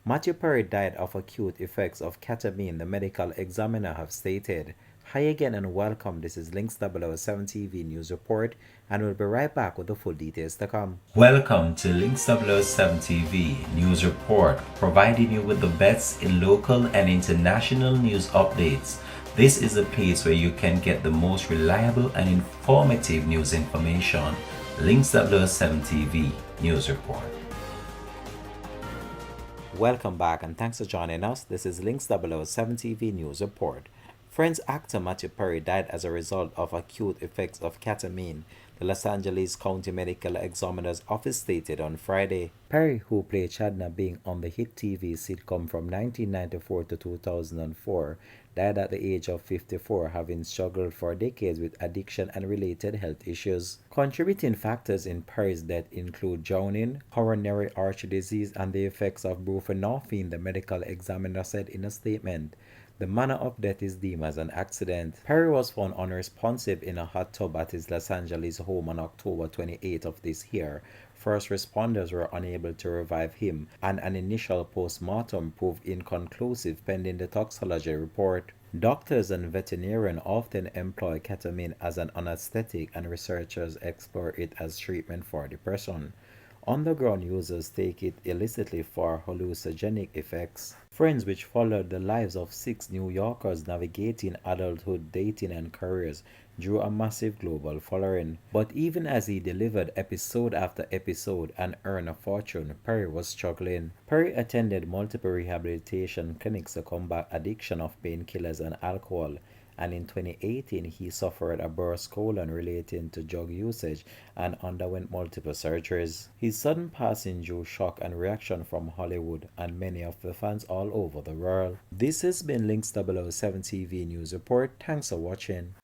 Matthew Perry died of acute effects of ketamine, the medical examiner have stated. Hi again and welcome. This is Links 007 TV News Report, and we'll be right back with the full details to come. Welcome to Links 007 TV News Report, providing you with the best in local and international news updates. This is a place where you can get the most reliable and informative news information. Links 007 TV News Report. Welcome back and thanks for joining us. This is Links 007 TV News Report. Friends, actor Matthew Perry died as a result of acute effects of ketamine, the Los Angeles County Medical Examiner's Office stated on Friday. Perry, who played Chadna Bing on the hit TV sitcom from 1994 to 2004, died at the age of 54, having struggled for decades with addiction and related health issues. Contributing factors in Perry's death include drowning, coronary artery disease, and the effects of buprenorphine, the medical examiner said in a statement. The manner of death is deemed as an accident. Perry was found unresponsive in a hot tub at his Los Angeles home on October 28 of this year. First responders were unable to revive him, and an initial post-mortem proved inconclusive pending the toxicology report. Doctors and veterinarians often employ ketamine as an anesthetic, and researchers explore it as treatment for depression. Underground users take it illicitly for hallucinogenic effects. Friends, which followed the lives of 6 New Yorkers navigating adulthood, dating, and careers, drew a massive global following. But even as he delivered episode after episode and earned a fortune, Perry was struggling. Perry attended multiple rehabilitation clinics to combat addiction of painkillers and alcohol, and in 2018 he suffered a burst colon relating to drug usage and underwent multiple surgeries. His sudden passing drew shock and reaction from Hollywood and many of the fans all over the world. This has been Links 007 TV News Report. Thanks for watching.